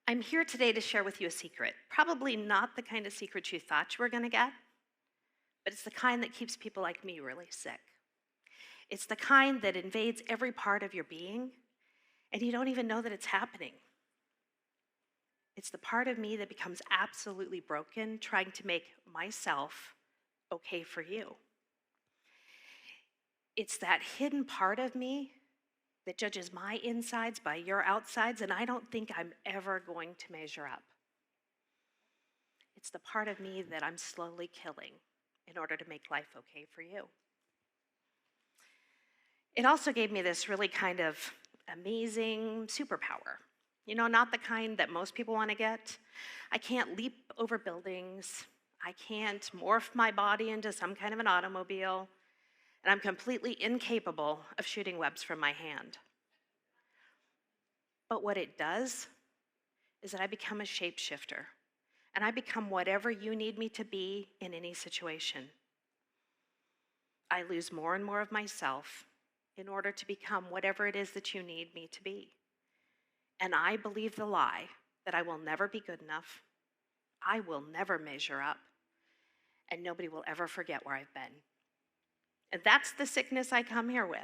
I'm here today to share with you a secret. Probably not the kind of secret you thought you were going to get, but it's the kind that keeps people like me really sick. It's the kind that invades every part of your being, and you don't even know that it's happening. It's the part of me that becomes absolutely broken trying to make myself okay for you. It's that hidden part of me that judges my insides by your outsides, and I don't think I'm ever going to measure up. It's the part of me that I'm slowly killing in order to make life okay for you. It also gave me this really kind of amazing superpower. You know, not the kind that most people want to get. I can't leap over buildings. I can't morph my body into some kind of an automobile. And I'm completely incapable of shooting webs from my hand. But what it does is that I become a shapeshifter, and I become whatever you need me to be in any situation. I lose more and more of myself in order to become whatever it is that you need me to be. And I believe the lie that I will never be good enough, I will never measure up, and nobody will ever forget where I've been. And that's the sickness I come here with.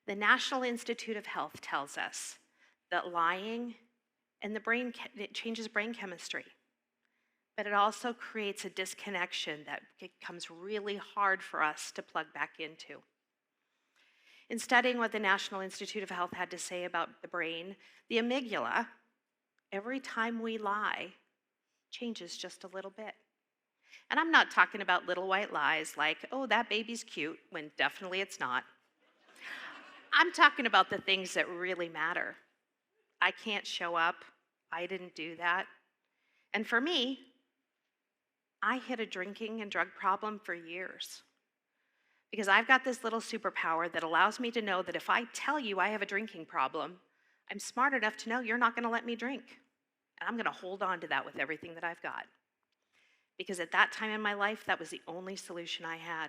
The National Institute of Health tells us that lying and it changes brain chemistry, but it also creates a disconnection that becomes really hard for us to plug back into. In studying what the National Institute of Health had to say about the brain, the amygdala, every time we lie, changes just a little bit. And I'm not talking about little white lies like, oh, that baby's cute, when definitely it's not. I'm talking about the things that really matter. I can't show up. I didn't do that. And for me, I hid a drinking and drug problem for years because I've got this little superpower that allows me to know that if I tell you I have a drinking problem, I'm smart enough to know you're not going to let me drink. And I'm going to hold on to that with everything that I've got. Because at that time in my life, that was the only solution I had.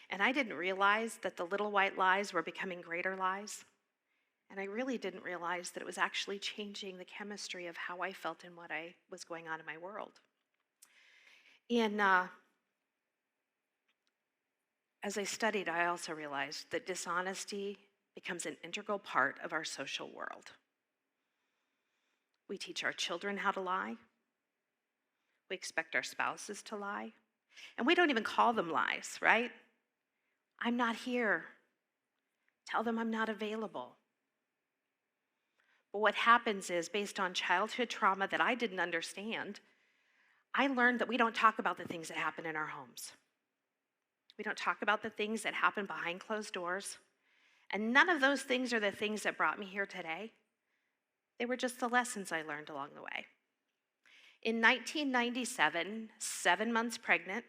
And I didn't realize that the little white lies were becoming greater lies. And I really didn't realize that it was actually changing the chemistry of how I felt and what was going on in my world. As I studied, I also realized that dishonesty becomes an integral part of our social world. We teach our children how to lie. We expect our spouses to lie. And we don't even call them lies, right? I'm not here. Tell them I'm not available. But what happens is, based on childhood trauma that I didn't understand, I learned that we don't talk about the things that happen in our homes. We don't talk about the things that happen behind closed doors. And none of those things are the things that brought me here today. They were just the lessons I learned along the way. In 1997, 7 months pregnant,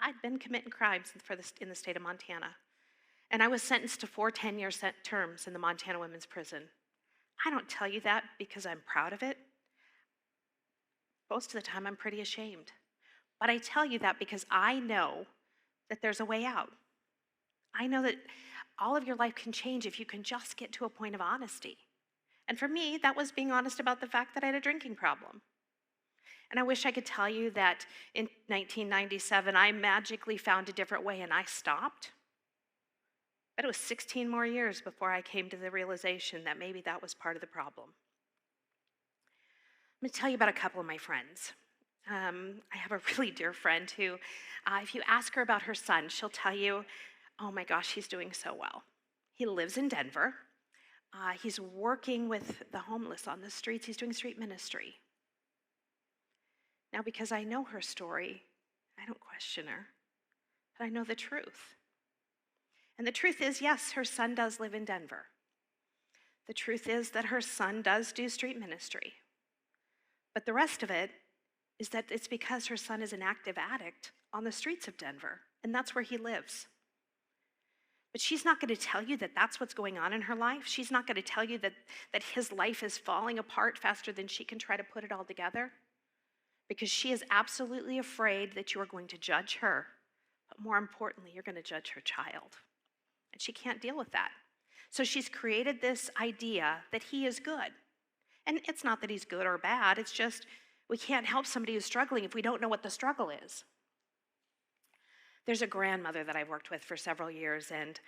I'd been committing crimes in the state of Montana. And I was sentenced to 4 10-year terms in the Montana Women's Prison. I don't tell you that because I'm proud of it. Most of the time, I'm pretty ashamed. But I tell you that because I know that there's a way out. I know that all of your life can change if you can just get to a point of honesty. And for me, that was being honest about the fact that I had a drinking problem. And I wish I could tell you that in 1997, I magically found a different way and I stopped. But it was 16 more years before I came to the realization that maybe that was part of the problem. I'm going to tell you about a couple of my friends. I have a really dear friend who, if you ask her about her son, she'll tell you, oh my gosh, he's doing so well. He lives in Denver. He's working with the homeless on the streets. He's doing street ministry. Now, because I know her story, I don't question her, but I know the truth. And the truth is, yes, her son does live in Denver. The truth is that her son does do street ministry. But the rest of it is that it's because her son is an active addict on the streets of Denver, and that's where he lives. But she's not going to tell you that that's what's going on in her life. She's not going to tell you that his life is falling apart faster than she can try to put it all together, because she is absolutely afraid that you are going to judge her, but more importantly, you're going to judge her child. And she can't deal with that. So she's created this idea that he is good. And it's not that he's good or bad, it's just we can't help somebody who's struggling if we don't know what the struggle is. There's a grandmother that I've worked with for several years, and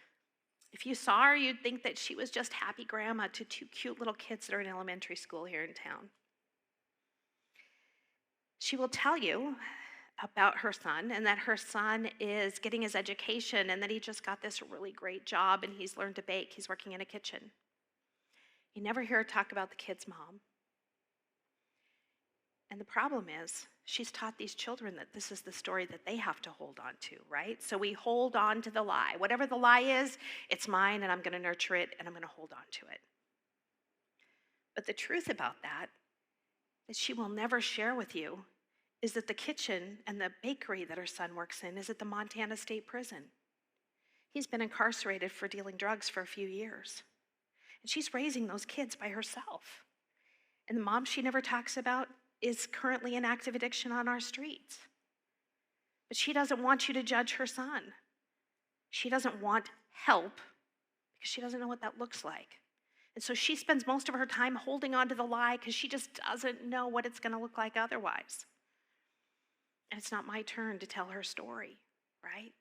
if you saw her, you'd think that she was just happy grandma to two cute little kids that are in elementary school here in town. She will tell you about her son and that her son is getting his education and that he just got this really great job and he's learned to bake. He's working in a kitchen. You never hear her talk about the kid's mom. And the problem is, she's taught these children that this is the story that they have to hold on to, right? So we hold on to the lie. Whatever the lie is, it's mine and I'm going to nurture it and I'm going to hold on to it. But the truth about that she will never share with you is that the kitchen and the bakery that her son works in is at the Montana State Prison. He's been incarcerated for dealing drugs for a few years. And she's raising those kids by herself. And the mom she never talks about is currently in active addiction on our streets. But she doesn't want you to judge her son. She doesn't want help because she doesn't know what that looks like. And so she spends most of her time holding on to the lie because she just doesn't know what it's going to look like otherwise. And it's not my turn to tell her story, right?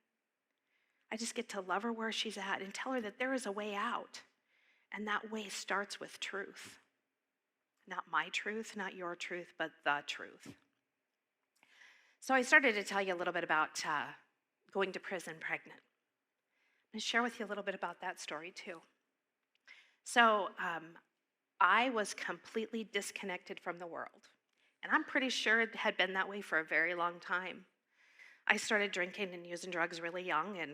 I just get to love her where she's at and tell her that there is a way out. And that way starts with truth. Not my truth, not your truth, but the truth. So I started to tell you a little bit about going to prison pregnant. I'm going to share with you a little bit about that story too. So I was completely disconnected from the world. And I'm pretty sure it had been that way for a very long time. I started drinking and using drugs really young, and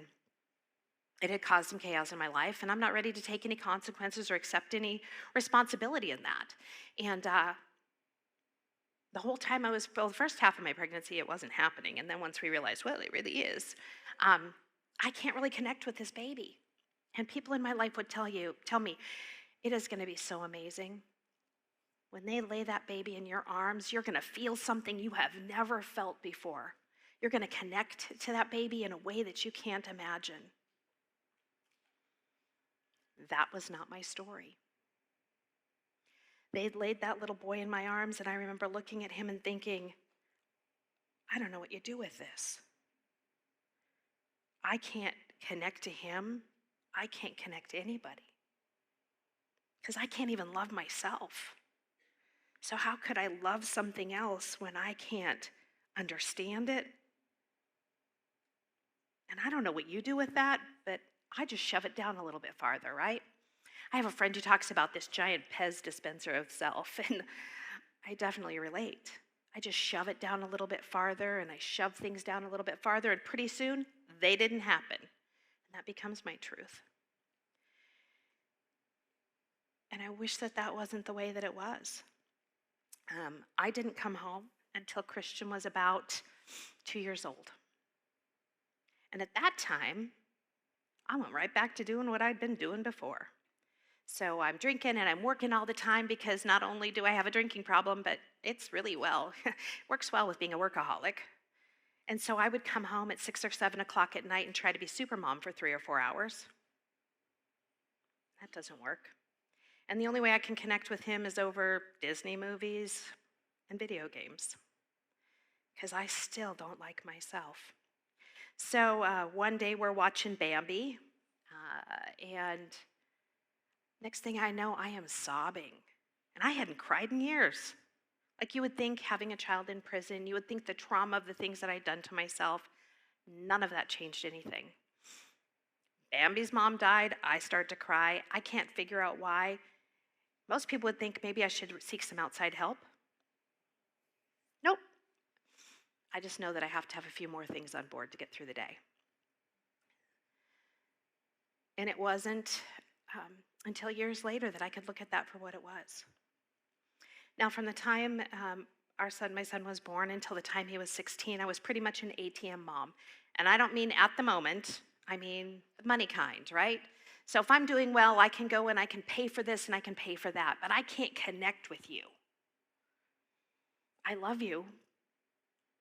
it had caused some chaos in my life, and I'm not ready to take any consequences or accept any responsibility in that. And the whole time the first half of my pregnancy, it wasn't happening. And then once we realized, well, it really is, I can't really connect with this baby. And people in my life would tell me, it is going to be so amazing. When they lay that baby in your arms, you're going to feel something you have never felt before. You're going to connect to that baby in a way that you can't imagine. That was not my story. They'd laid that little boy in my arms, and I remember looking at him and thinking, I don't know what you do with this. I can't connect to him. I can't connect to anybody. Because I can't even love myself. So how could I love something else when I can't understand it? And I don't know what you do with that, but I just shove it down a little bit farther, right? I have a friend who talks about this giant Pez dispenser of self, and I definitely relate. I just shove it down a little bit farther, and I shove things down a little bit farther, and pretty soon, they didn't happen. And that becomes my truth. And I wish that that wasn't the way that it was. I didn't come home until Christian was about 2 years old. And at that time, I went right back to doing what I'd been doing before. So I'm drinking and I'm working all the time because not only do I have a drinking problem, but it's really works well with being a workaholic. And so I would come home at 6 or 7 o'clock at night and try to be super mom for 3 or 4 hours. That doesn't work. And the only way I can connect with him is over Disney movies and video games, because I still don't like myself. So one day we're watching Bambi, and next thing I know, I am sobbing. And I hadn't cried in years. Like you would think having a child in prison, you would think the trauma of the things that I'd done to myself, none of that changed anything. Bambi's mom died, I start to cry. I can't figure out why. Most people would think maybe I should seek some outside help. Nope. I just know that I have to have a few more things on board to get through the day. And it wasn't until years later that I could look at that for what it was. Now, from the time my son was born until the time he was 16, I was pretty much an ATM mom. And I don't mean at the moment, I mean the money kind, right? So if I'm doing well, I can go and I can pay for this and I can pay for that, but I can't connect with you. I love you,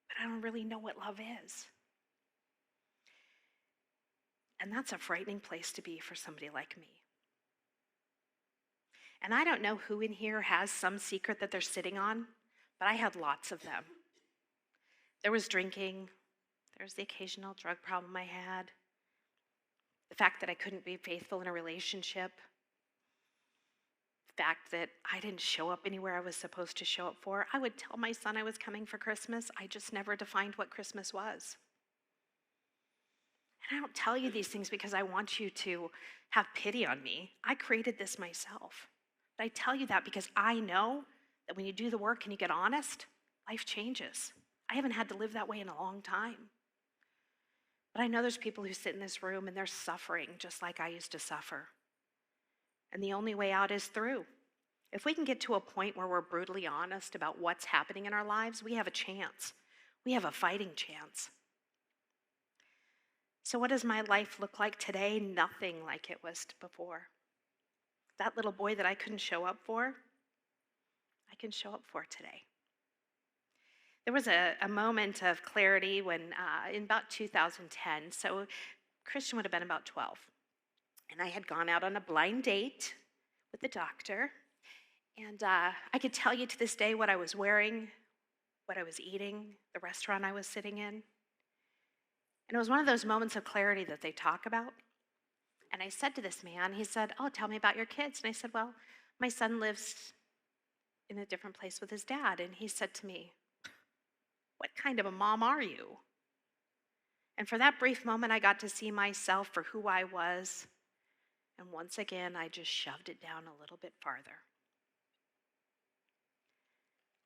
but I don't really know what love is. And that's a frightening place to be for somebody like me. And I don't know who in here has some secret that they're sitting on, but I had lots of them. There was drinking, there was the occasional drug problem I had, the fact that I couldn't be faithful in a relationship, the fact that I didn't show up anywhere I was supposed to show up for. I would tell my son I was coming for Christmas. I just never defined what Christmas was. And I don't tell you these things because I want you to have pity on me. I created this myself. But I tell you that because I know that when you do the work and you get honest, life changes. I haven't had to live that way in a long time. But I know there's people who sit in this room and they're suffering just like I used to suffer. And the only way out is through. If we can get to a point where we're brutally honest about what's happening in our lives, we have a chance. We have a fighting chance. So what does my life look like today? Nothing like it was before. That little boy that I couldn't show up for, I can show up for today. There was a moment of clarity when, in about 2010, so Christian would have been about 12. And I had gone out on a blind date with the doctor. And I could tell you to this day what I was wearing, what I was eating, the restaurant I was sitting in. And it was one of those moments of clarity that they talk about. And I said to this man, he said, "Oh, tell me about your kids." And I said, "Well, my son lives in a different place with his dad." And he said to me, "What kind of a mom are you?" And for that brief moment, I got to see myself for who I was. And once again, I just shoved it down a little bit farther.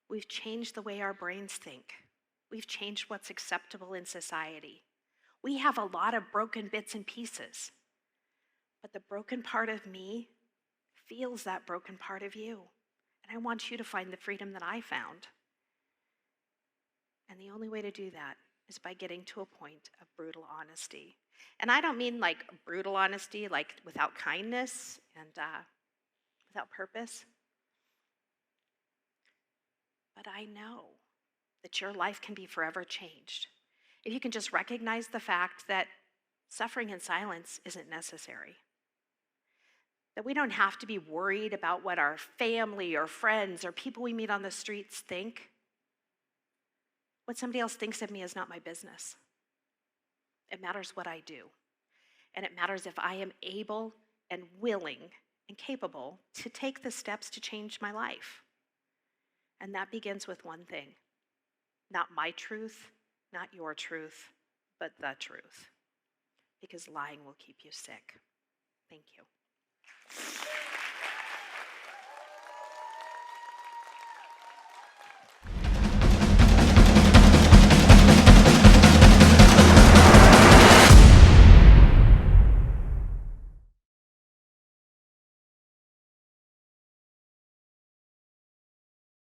We've changed the way our brains think. We've changed what's acceptable in society. We have a lot of broken bits and pieces. But the broken part of me feels that broken part of you. And I want you to find the freedom that I found. And the only way to do that is by getting to a point of brutal honesty. And I don't mean like brutal honesty, like without kindness and without purpose. But I know that your life can be forever changed if you can just recognize the fact that suffering in silence isn't necessary. That we don't have to be worried about what our family or friends or people we meet on the streets think. What somebody else thinks of me is not my business. It matters what I do. And it matters if I am able and willing and capable to take the steps to change my life. And that begins with one thing. Not my truth, not your truth, but the truth. Because lying will keep you sick. Thank you.